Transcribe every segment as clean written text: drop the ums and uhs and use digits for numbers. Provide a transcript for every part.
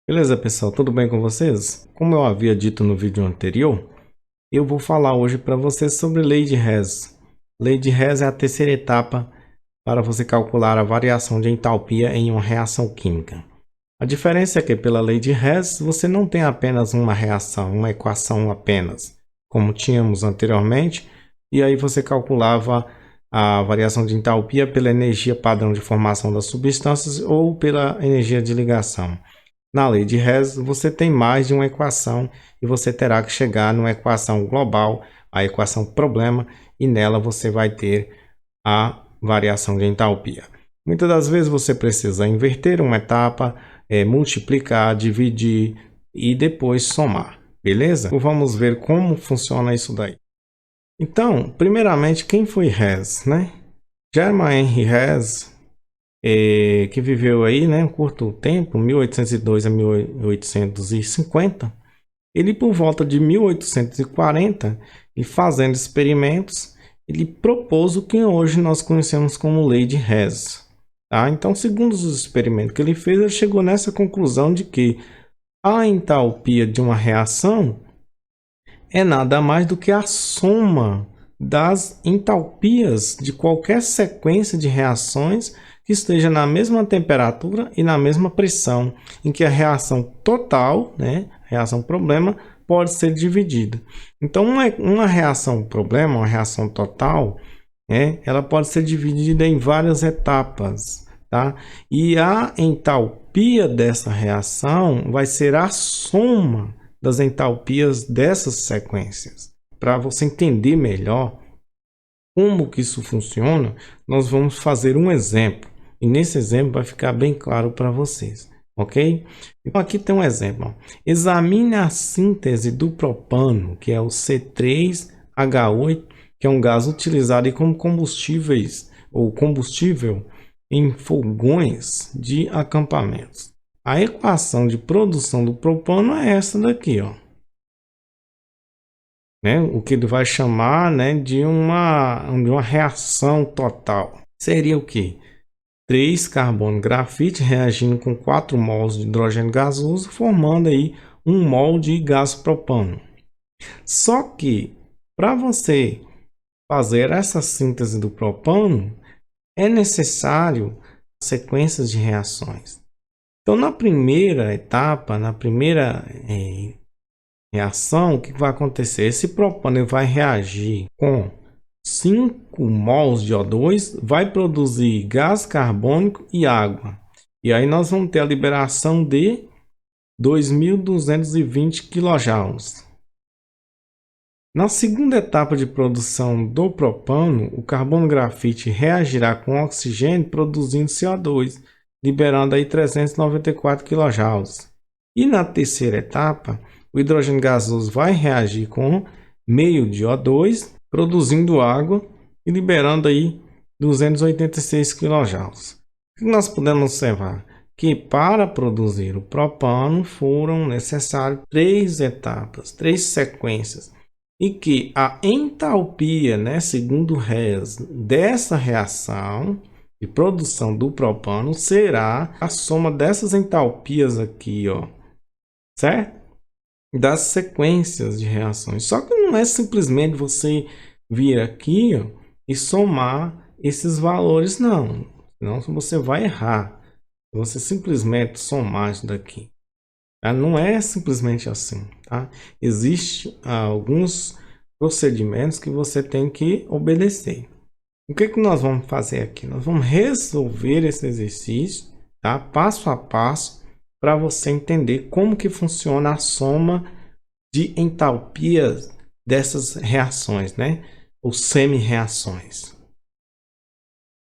Beleza, pessoal? Tudo bem com vocês? Como eu havia dito no vídeo anterior, eu vou falar hoje para vocês sobre lei de Hess. Lei de Hess é a terceira etapa para você calcular a variação de entalpia em uma reação química. A diferença é que pela lei de Hess você não tem apenas uma reação, uma equação apenas, como tínhamos anteriormente, e aí você calculava a variação de entalpia pela energia padrão de formação das substâncias ou pela energia de ligação. Na lei de Hess, você tem mais de uma equação e você terá que chegar numa equação global, a equação problema, e nela você vai ter a variação de entalpia. Muitas das vezes você precisa inverter uma etapa, multiplicar, dividir e depois somar, beleza? Vamos ver como funciona isso daí. Então, primeiramente, quem foi Hess, né? Germain Henry Hess, que viveu aí, né, um curto tempo, 1802 a 1850, ele por volta de 1840, e fazendo experimentos, ele propôs o que hoje nós conhecemos como lei de Hess. Tá? Então, segundo os experimentos que ele fez, ele chegou nessa conclusão de que a entalpia de uma reação é nada mais do que a soma das entalpias de qualquer sequência de reações que esteja na mesma temperatura e na mesma pressão, em que a reação total, né, reação problema, pode ser dividida. Então, uma reação problema, uma reação total, né, ela pode ser dividida em várias etapas, tá? E a entalpia dessa reação vai ser a soma das entalpias dessas sequências. Para você entender melhor como que isso funciona, nós vamos fazer um exemplo. E nesse exemplo vai ficar bem claro para vocês, ok? Então aqui tem um exemplo. Ó. Examine a síntese do propano, que é o C3H8, que é um gás utilizado como combustíveis ou combustível em fogões de acampamentos. A equação de produção do propano é essa daqui, ó. Né? O que ele vai chamar, né, de uma reação total. Seria o quê? 3 carbono grafite reagindo com 4 mols de hidrogênio gasoso, formando aí 1 mol de gás propano. Só que, para você fazer essa síntese do propano, é necessário sequências de reações. Então, na primeira etapa, na primeira reação, o que vai acontecer? Esse propano vai reagir com 5 mols de O2, vai produzir gás carbônico e água. E aí nós vamos ter a liberação de 2.220 kJ. Na segunda etapa de produção do propano, o carbono grafite reagirá com oxigênio produzindo CO2, liberando aí 394 kJ. E na terceira etapa, o hidrogênio gasoso vai reagir com meio de O2, produzindo água e liberando aí 286 kJ. O que nós podemos observar? Que para produzir o propano foram necessárias 3 etapas, 3 sequências, e que a entalpia, né, segundo Hess, dessa reação de produção do propano será a soma dessas entalpias aqui, ó, certo? Das sequências de reações. Só que não é simplesmente você vir aqui, ó, e somar esses valores, não. Senão você vai errar. Você simplesmente somar isso daqui. Tá? Não é simplesmente assim, tá? Existem alguns procedimentos que você tem que obedecer. O que que nós vamos fazer aqui? Nós vamos resolver esse exercício, tá? Passo a passo, para você entender como que funciona a soma de entalpias dessas reações, né? Ou semi-reações.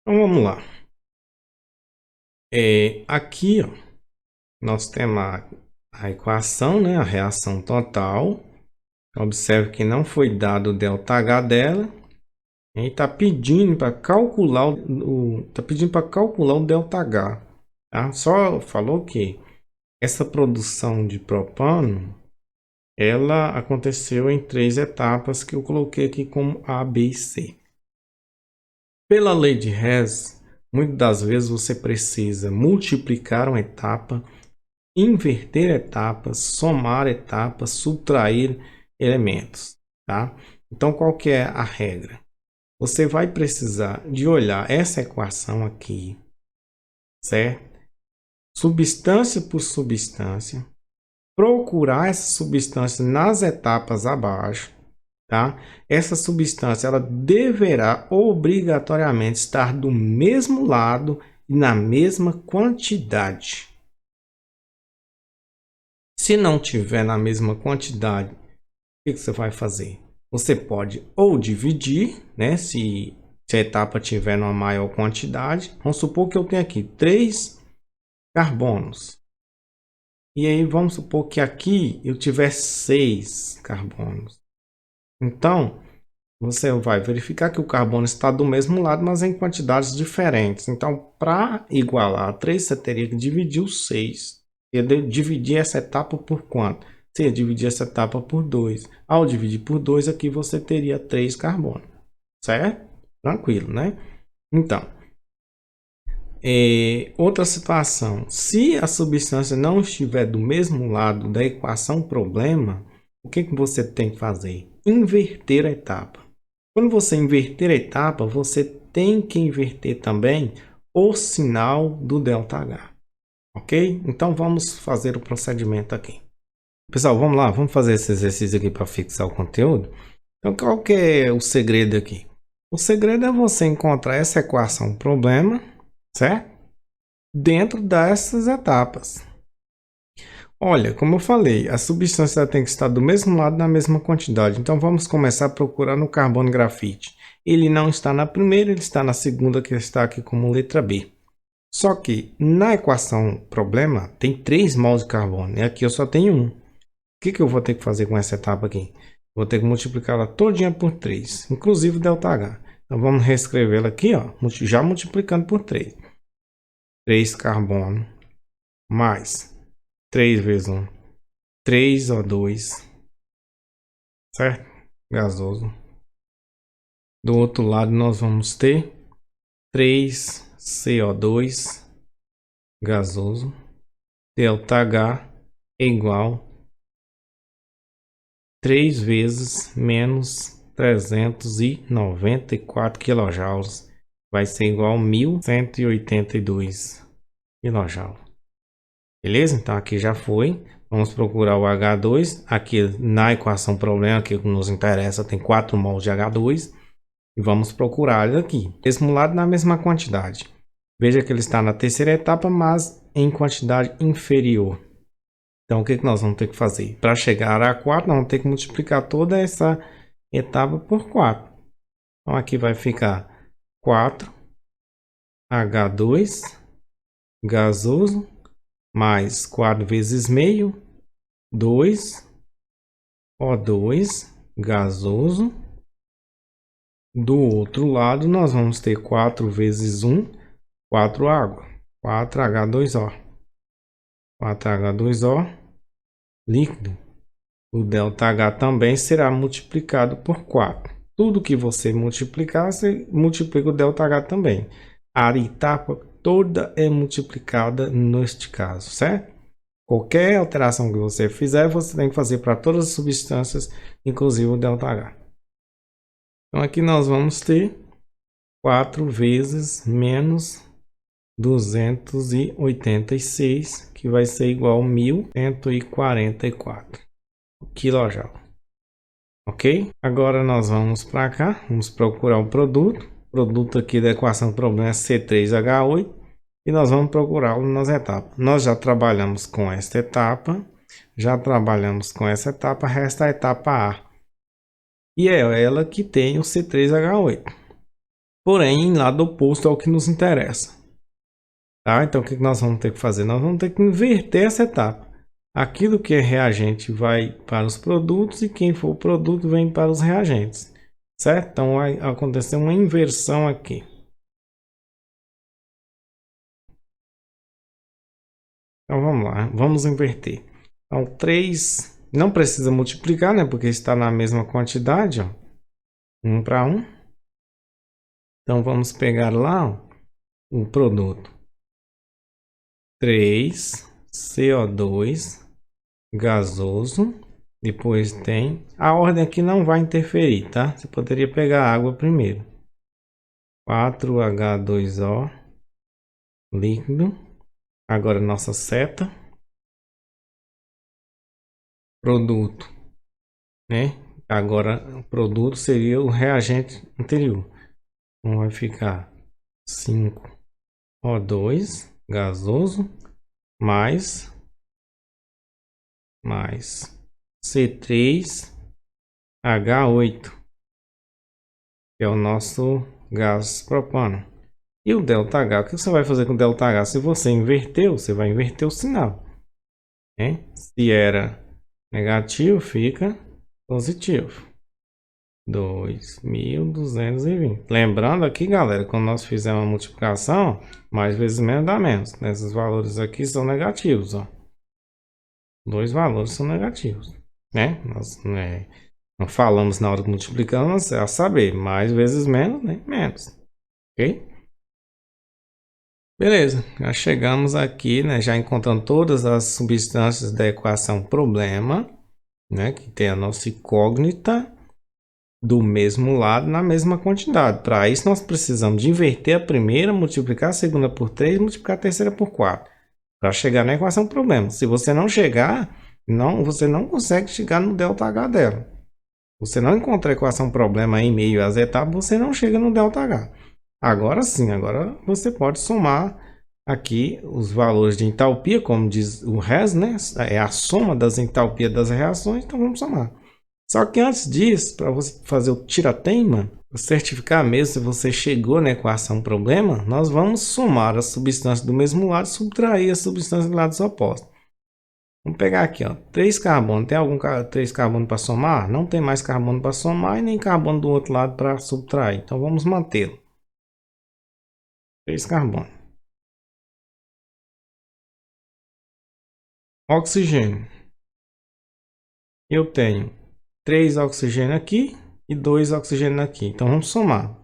Então vamos lá. Aqui, ó, nós temos a equação, né? A reação total. Observe que não foi dado o ΔH dela. E está pedindo para calcular o ΔH. Tá? Só falou que essa produção de propano ela aconteceu em 3 etapas que eu coloquei aqui como A, B e C. Pela lei de Hess, muitas das vezes você precisa multiplicar uma etapa inverter etapas, somar etapas, subtrair elementos, tá? Então, qual que é a regra? Você vai precisar de olhar essa equação aqui, certo? Substância por substância, procurar essa substância nas etapas abaixo, tá? Essa substância ela deverá obrigatoriamente estar do mesmo lado e na mesma quantidade. Se não tiver na mesma quantidade, o que você vai fazer? Você pode ou dividir, né? Se a etapa tiver numa maior quantidade, vamos supor que eu tenho aqui 3 carbonos. E aí vamos supor que aqui eu tiver 6 carbonos. Então, você vai verificar que o carbono está do mesmo lado, mas em quantidades diferentes. Então, para igualar 3, você teria que dividir o 6. Ia dividir essa etapa por quanto? Você ia dividir essa etapa por 2. Ao dividir por 2, aqui você teria 3 carbonos. Certo? Tranquilo, né? Então, outra situação. Se a substância não estiver do mesmo lado da equação problema, o que você tem que fazer? Inverter a etapa. Quando você inverter a etapa, você tem que inverter também o sinal do ΔH. Ok? Então vamos fazer o procedimento aqui. Pessoal, vamos lá, vamos fazer esse exercício aqui para fixar o conteúdo. Então, qual que é o segredo aqui? O segredo é você encontrar essa equação problema, certo? Dentro dessas etapas. Olha, como eu falei, a substância tem que estar do mesmo lado na mesma quantidade. Então vamos começar a procurar no carbono grafite. Ele não está na primeira, ele está na segunda, que está aqui como letra B. Só que na equação problema tem 3 mols de carbono e aqui eu só tenho 1. O que eu vou ter que fazer com essa etapa aqui? Vou ter que multiplicá-la todinha por 3, inclusive ΔH. Então vamos reescrevê-la aqui, ó, já multiplicando por 3. 3 carbono mais 3 vezes 1, 3O2, certo? Gasoso. Do outro lado nós vamos ter 3CO2 gasoso. ΔH é igual 3 vezes menos 394 kJ. Vai ser igual a 1182 kJ. Beleza? Então aqui já foi. Vamos procurar o H2. Aqui na equação problema que nos interessa tem 4 mols de H2. E vamos procurar ele aqui. Mesmo lado na mesma quantidade. Veja que ele está na terceira etapa, mas em quantidade inferior. Então o que nós vamos ter que fazer? Para chegar a 4, nós vamos ter que multiplicar toda essa etapa por 4. Então aqui vai ficar 4H2 gasoso mais 4 vezes meio, 2O2 gasoso. Do outro lado, nós vamos ter 4 vezes 1, 4 água, 4H2O. 4H2O líquido. O ΔH também será multiplicado por 4. Tudo que você multiplicar, você multiplica o ΔH também. A etapa toda é multiplicada neste caso, certo? Qualquer alteração que você fizer, você tem que fazer para todas as substâncias, inclusive o ΔH. Então aqui nós vamos ter 4 vezes menos 286, que vai ser igual a 1144 kJ. Ok? Agora nós vamos para cá, vamos procurar o produto. O produto aqui da equação do problema é C3H8 e nós vamos procurá-lo nas etapas. Nós já trabalhamos com esta etapa, resta a etapa A. E é ela que tem o C3H8. Porém, em lado oposto ao que nos interessa. Tá? Então, o que nós vamos ter que fazer? Nós vamos ter que inverter essa etapa. Aquilo que é reagente vai para os produtos e quem for o produto vem para os reagentes. Certo? Então, vai acontecer uma inversão aqui. Então, vamos lá. Vamos inverter. Então, 3 não precisa multiplicar, né? Porque está na mesma quantidade, ó. 1 para 1. Então, vamos pegar lá, ó, o produto. 3 CO2 gasoso. Depois tem... A ordem aqui não vai interferir, tá? Você poderia pegar a água primeiro. 4H2O líquido. Agora nossa seta. Produto, né? Agora o produto seria o reagente anterior. Então vai ficar 5O2 gasoso mais C3H8, que é o nosso gás propano. E o ΔH, o que você vai fazer com o ΔH? Se você inverteu, você vai inverter o sinal, né? Se era negativo, fica positivo. 2220. Lembrando aqui, galera, quando nós fizemos a multiplicação, mais vezes menos dá menos. Esses valores aqui são negativos, ó. Dois valores são negativos, né? Nós não falamos na hora que multiplicamos, a saber, mais vezes menos, né? Menos, ok? Beleza, já chegamos aqui, né? Já encontrando todas as substâncias da equação problema, né? Que tem a nossa incógnita do mesmo lado na mesma quantidade. Para isso, nós precisamos de inverter a primeira, multiplicar a segunda por 3, multiplicar a terceira por 4. Para chegar na equação problema. Se você não chegar, você não consegue chegar no ΔH dela. Você não encontra a equação problema em meio às etapas, você não chega no ΔH. Agora sim, agora você pode somar aqui os valores de entalpia, como diz o Hess, né? É a soma das entalpias das reações, então vamos somar. Só que antes disso, para você fazer o tira-teima, certificar mesmo se você chegou na equação problema, nós vamos somar as substâncias do mesmo lado e subtrair as substâncias de lados opostos. Vamos pegar aqui, ó, 3 carbono. Tem algum 3 carbono para somar? Não tem mais carbono para somar e nem carbono do outro lado para subtrair. Então vamos mantê-lo. 3 carbono. Oxigênio. Eu tenho 3 oxigênio aqui e 2 oxigênio aqui. Então vamos somar,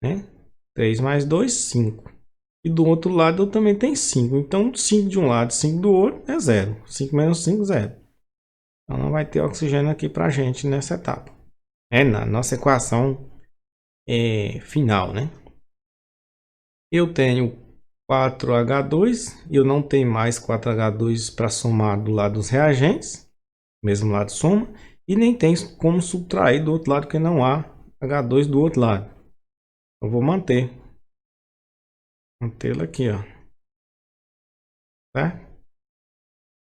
né? 3 mais 2, 5. E do outro lado eu também tenho 5. Então 5 de um lado, 5 do outro é 0. 5 menos 5, 0. Então não vai ter oxigênio aqui para a gente nessa etapa. É na nossa equação final, né? Eu tenho 4H2. E eu não tenho mais 4H2 para somar do lado dos reagentes. Mesmo lado soma. E nem tem como subtrair do outro lado, porque não há H2 do outro lado. Eu vou mantê-lo aqui, ó. Certo?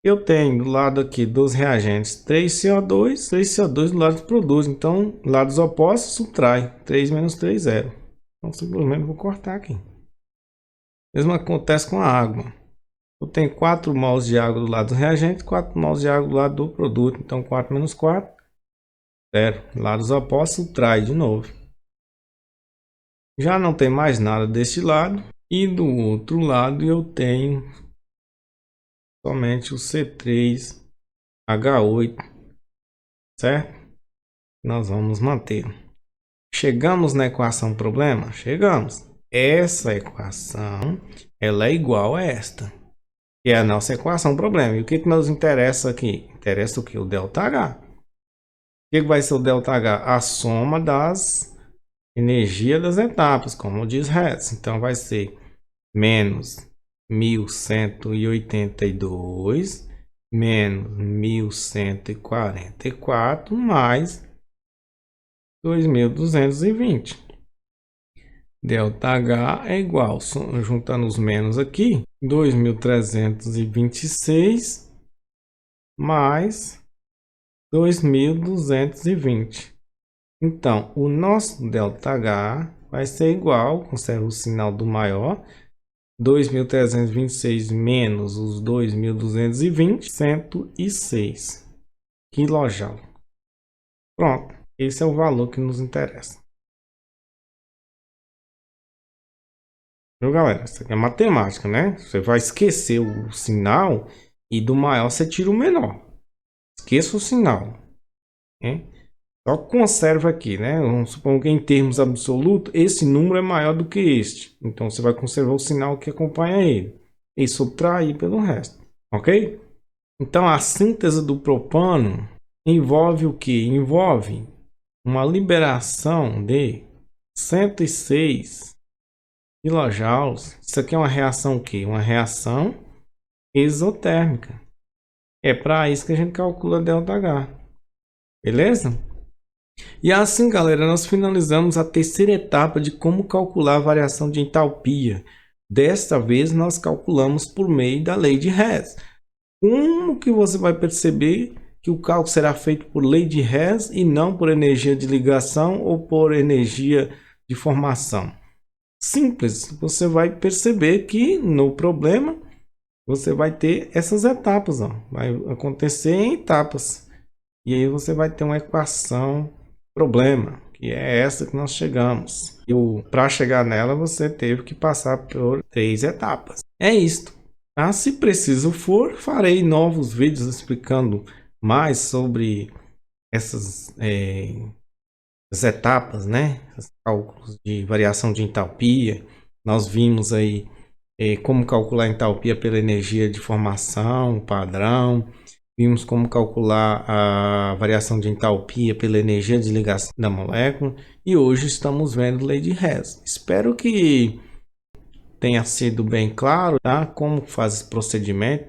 Eu tenho do lado aqui dos reagentes 3CO2, 3CO2 do lado dos produtos. Então, lados opostos subtrai. 3 menos 3, 0. Então, simplesmente vou cortar aqui. Mesmo acontece com a água. Eu tenho 4 mols de água do lado do reagente, 4 mols de água do lado do produto. Então, 4 menos 4, 0. Lados opostos subtrai de novo. Já não tem mais nada deste lado. E do outro lado eu tenho somente o C3H8, certo? Nós vamos manter. Chegamos na equação problema? Chegamos. Essa equação, ela é igual a esta, que é a nossa equação problema. E o que nos interessa aqui? Interessa o que? O ΔH. O que vai ser o ΔH? A soma das energias das etapas, como diz Hess. Então vai ser menos 1182 menos 1144 mais 2220. ΔH é igual, juntando os menos aqui, 2326 mais 2220. Então, o nosso ΔH vai ser igual, conserva o sinal do maior, 2.326 menos os 2.220, 106 kJ. Pronto, esse é o valor que nos interessa. Viu, galera? Isso aqui é matemática, né? Você vai esquecer o sinal e do maior você tira o menor. Esqueça o sinal, né? Só conserva aqui, né? Vamos supor que em termos absolutos, esse número é maior do que este. Então, você vai conservar o sinal que acompanha ele. E subtrair pelo resto. ok? Então a síntese do propano envolve o que? Envolve uma liberação de 106 quilojoules. Isso aqui é uma reação o quê? Uma reação exotérmica. É para isso que a gente calcula ΔH. Beleza? E assim, galera, nós finalizamos a terceira etapa de como calcular a variação de entalpia. Desta vez, nós calculamos por meio da lei de Hess. Como que você vai perceber que o cálculo será feito por lei de Hess e não por energia de ligação ou por energia de formação? Simples, você vai perceber que no problema você vai ter essas etapas, ó. Vai acontecer em etapas. E aí você vai ter uma equação problema, que é essa que nós chegamos. E para chegar nela, você teve que passar por 3 etapas. É isto. Tá? Se preciso for, farei novos vídeos explicando mais sobre essas as etapas, né? Os cálculos de variação de entalpia. Nós vimos aí como calcular a entalpia pela energia de formação, padrão. Vimos como calcular a variação de entalpia pela energia de ligação da molécula. E hoje estamos vendo lei de Hess. Espero que tenha sido bem claro, tá? Como faz esse procedimento.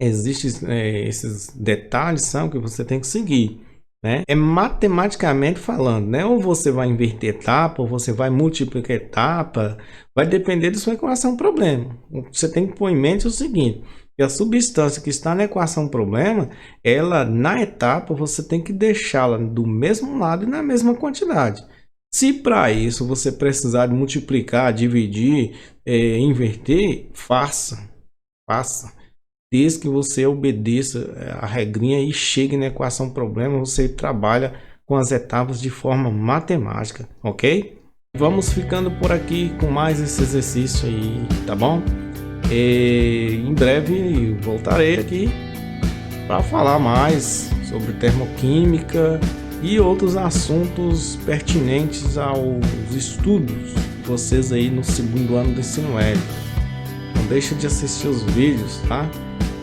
Existem esses detalhes são que você tem que seguir, né? É matematicamente falando, né? Ou você vai inverter etapa, ou você vai multiplicar etapa. Vai depender da sua equação problema. O que você tem que pôr em mente é o seguinte: que a substância que está na equação problema, ela na etapa você tem que deixá-la do mesmo lado e na mesma quantidade. Se para isso você precisar de multiplicar, dividir, inverter, faça. Desde que você obedeça a regrinha e chegue na equação problema, você trabalha com as etapas de forma matemática, ok? Vamos ficando por aqui com mais esse exercício aí, tá bom? Em breve voltarei aqui para falar mais sobre termoquímica e outros assuntos pertinentes aos estudos de vocês aí no segundo ano do ensino médio. Não deixe de assistir os vídeos, tá?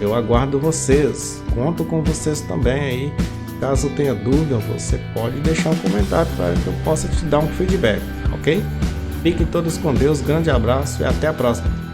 Eu aguardo vocês. Conto com vocês também aí. Caso tenha dúvida, você pode deixar um comentário para que eu possa te dar um feedback, ok? Fiquem todos com Deus, grande abraço e até a próxima.